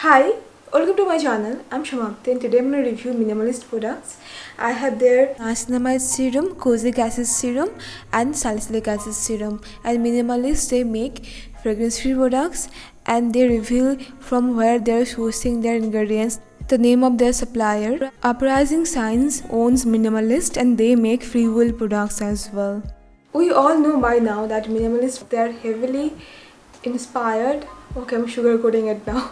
Hi, welcome to my channel. I'm Shamapti and today I'm going to review minimalist products. I have their niacinamide serum, kojic acid serum and salicylic acid serum. And minimalists, they make fragrance-free products and they reveal from where they're sourcing their ingredients, the name of their supplier. Uprising Science owns Minimalist and they make free will products as well. We all know by now that minimalists, they're heavily inspired. Okay, I'm sugarcoating it now.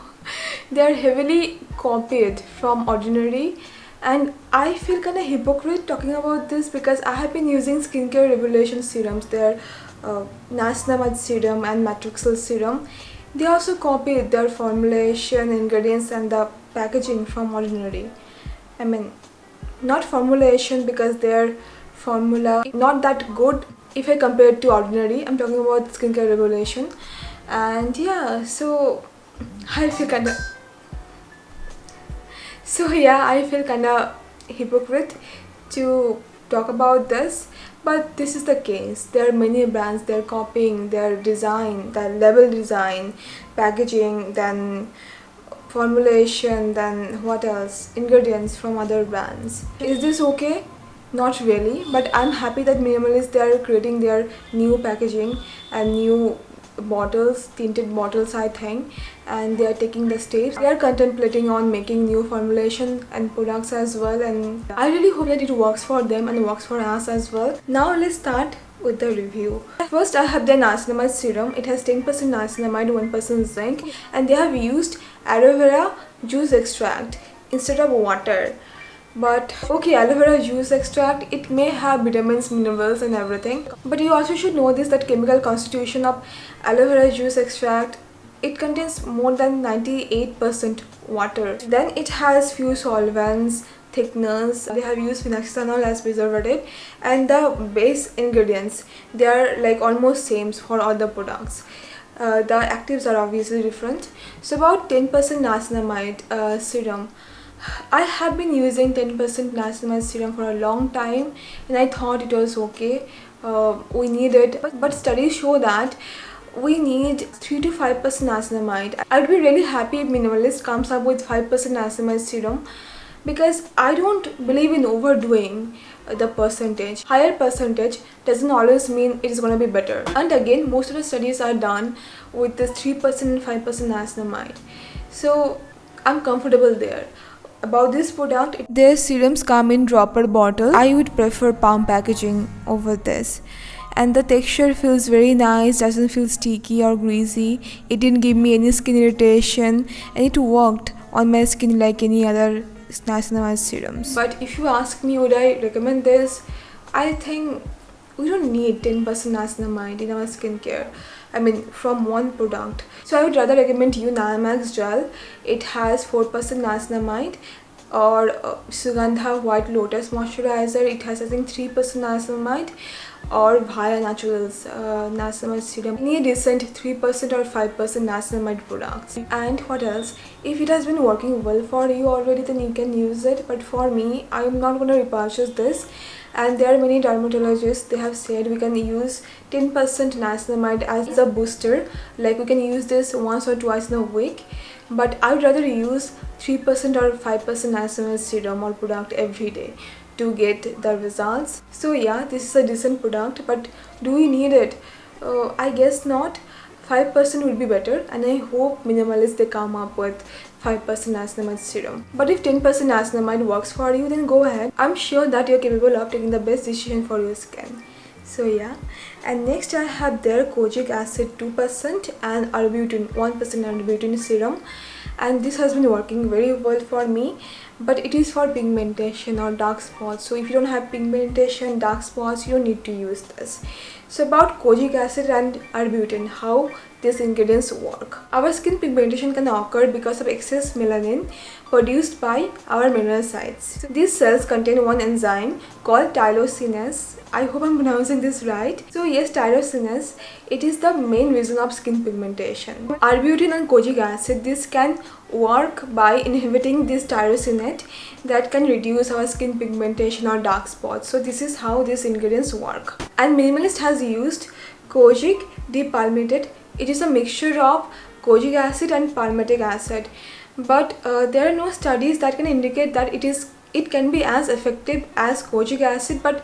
They are heavily copied from Ordinary, and I feel kind of hypocrite talking about this because I have been using skincare revelation serums. Their niacinamide serum and matrixyl serum. They also copied their formulation, ingredients, and the packaging from Ordinary. I mean, not formulation because their formula not that good if I compare it to Ordinary. I'm talking about skincare revelation, and yeah, I feel kind of I feel kind of hypocrite to talk about this, but this is the case. There are many brands, they're copying their design, their label design, packaging, then formulation, then what else, ingredients from other brands. Is this okay? Not really, but I'm happy that minimalists, they are creating their new packaging and new bottles, tinted bottles I think, and they are taking the steps. They are contemplating on making new formulation and products as well, and I really hope that it works for them and works for us as well. Now let's start with the review. First, I have the niacinamide serum. It has 10% niacinamide, 1% zinc, and they have used aloe vera juice extract instead of water. But okay, aloe vera juice extract, it may have vitamins, minerals and everything, but you also should know this, that chemical constitution of aloe vera juice extract, it contains more than 98% water. Then it has few solvents, thickeners. They have used phenoxyethanol as preservative, and the base ingredients, they are like almost same for all the products. The actives are obviously different. So about 10% niacinamide serum. I have been using 10% niacinamide serum for a long time and I thought it was okay. We need it, but studies show that we need 3 to 5% niacinamide. I'd be really happy if Minimalist comes up with 5% niacinamide serum because I don't believe in overdoing the percentage. Higher percentage doesn't always mean it is going to be better. And again, most of the studies are done with this 3% and 5% niacinamide. So I'm comfortable there. About this product, their serums come in dropper bottle. I would prefer palm packaging over this, and the texture feels very nice, doesn't feel sticky or greasy. It didn't give me any skin irritation and it worked on my skin like any other niacinamide serums. But if you ask me would I recommend this, I think we don't need 10% niacinamide in our skincare. I mean, from one product. So I would rather recommend you Niamax gel. It has 4% niacinamide, or Sugandha White Lotus Moisturizer. It has I think 3% niacinamide, or Bhaya Naturals niacinamide serum. Any decent 3% or 5% niacinamide products. And what else? If it has been working well for you already, then you can use it. But for me, I am not going to repurchase this. And there are many dermatologists, they have said we can use 10% niacinamide as a booster, like we can use this once or twice in a week, but I would rather use 3% or 5% niacinamide serum or product every day to get the results. So yeah, this is a decent product, but do we need it? I guess not. 5% would be better, and I hope Minimalists, they come up with 5% niacinamide serum. But if 10% niacinamide works for you, then go ahead. I'm sure that you're capable of taking the best decision for your skin. So yeah, and next I have their kojic acid 2% and arbutin 1% arbutin serum, and this has been working very well for me, but it is for pigmentation or dark spots. So if you don't have pigmentation, dark spots, you don't need to use this. So about kojic acid and arbutin, how these ingredients work. Our skin pigmentation can occur because of excess melanin produced by our melanocytes. So these cells contain one enzyme called tyrosinase. I hope I'm pronouncing this right. So yes, tyrosinase, it is the main reason of skin pigmentation. Arbutin and kojic acid, this can work by inhibiting this tyrosinate that can reduce our skin pigmentation or dark spots. So this is how these ingredients work. And Minimalist has used kojic dipalmitate. It is a mixture of kojic acid and palmitic acid. but there are no studies that can indicate that it can be as effective as kojic acid. But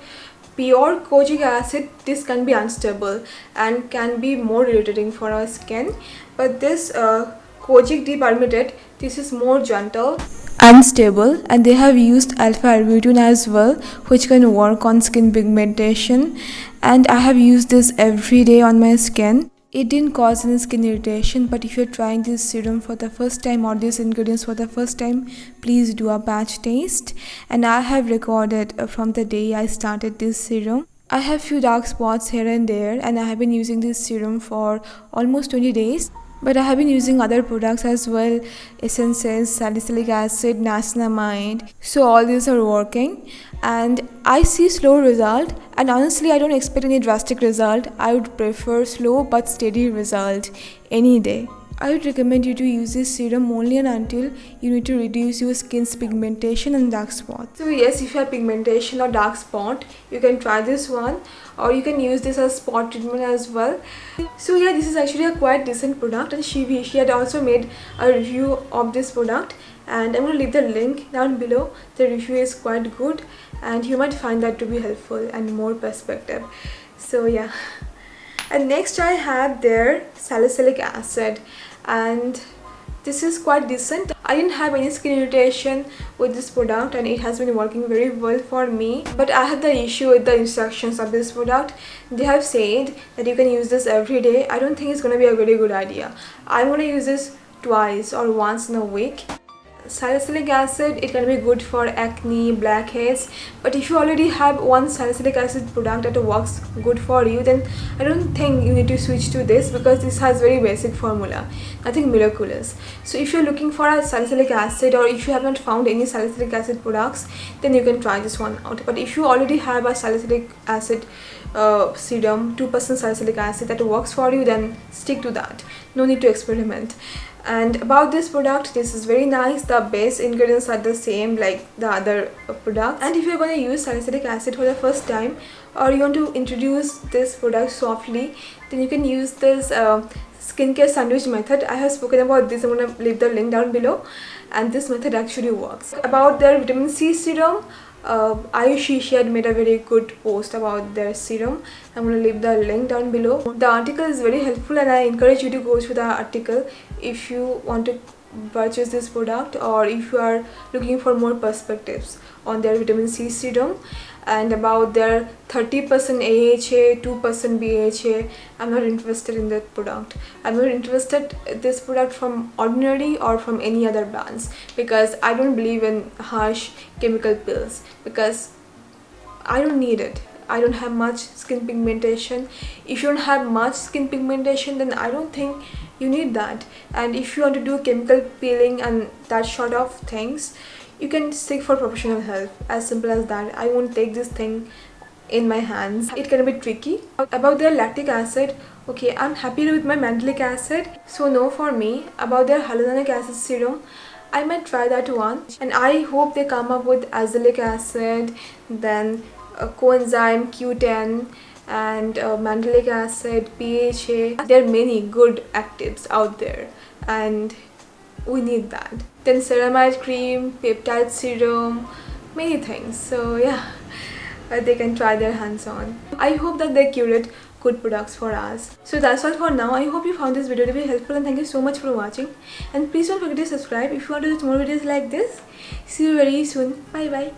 pure kojic acid, this can be unstable and can be more irritating for our skin. But this kojic depermeated, this is more gentle and stable, and they have used alpha arbutin as well, which can work on skin pigmentation, and I have used this every day on my skin. It didn't cause any skin irritation, but if you're trying this serum for the first time or these ingredients for the first time, please do a patch taste. And I have recorded from the day I started this serum. I have few dark spots here and there, and I have been using this serum for almost 20 days. But I have been using other products as well, essences, salicylic acid, niacinamide. So all these are working, and I see slow result. And honestly, I don't expect any drastic result. I would prefer slow but steady result any day. I would recommend you to use this serum only and until you need to reduce your skin's pigmentation and dark spots. So yes, if you have pigmentation or dark spot, you can try this one, or you can use this as spot treatment as well. So yeah, this is actually a quite decent product, and she had also made a review of this product, and I'm going to leave the link down below. The review is quite good, and you might find that to be helpful and more perspective. So yeah. And next I have their salicylic acid, and this is quite decent. I didn't have any skin irritation with this product, and it has been working very well for me. But I have the issue with the instructions of this product. They have said that you can use this every day. I don't think it's going to be a very good idea. I'm going to use this twice or once in a week. Salicylic acid, it can be good for acne, blackheads, but if you already have one salicylic acid product that works good for you, then I don't think you need to switch to this, because this has very basic formula, nothing miraculous. So if you're looking for a salicylic acid, or if you have not found any salicylic acid products, then you can try this one out. But if you already have a salicylic acid serum, 2% salicylic acid that works for you, then stick to that. No need to experiment. And about this product, this is very nice. The base ingredients are the same like the other products. And if you're going to use salicylic acid for the first time, or you want to introduce this product softly, then you can use this skincare sandwich method. I have spoken about this. I'm going to leave the link down below, and this method actually works. About their vitamin C serum, Ayushi, she had made a very good post about their serum. I'm going to leave the link down below. The article is very helpful, and I encourage you to go through the article if you want to purchase this product, or if you are looking for more perspectives on their vitamin C serum. And about their 30% AHA, 2% BHA, I'm not interested in that product. I'm not interested in this product from Ordinary or from any other brands, because I don't believe in harsh chemical pills, because I don't need it. I don't have much skin pigmentation. If you don't have much skin pigmentation, then I don't think you need that. And if you want to do chemical peeling and that sort of things, you can seek for professional help. As simple as that. I won't take this thing in my hands. It can be tricky. About their lactic acid, okay, I'm happy with my mandelic acid, so no for me. About their hyaluronic acid serum, I might try that one, and I hope they come up with azelaic acid, then coenzyme Q10, and mandelic acid, PHA. There are many good actives out there, and we need that. Then ceramide cream, peptide serum, many things. So yeah, they can try their hands on. I hope that they curate good products for us. So that's all for now. I hope you found this video to be helpful, and thank you so much for watching. And please don't forget to subscribe if you want to see more videos like this. See you very soon. Bye bye.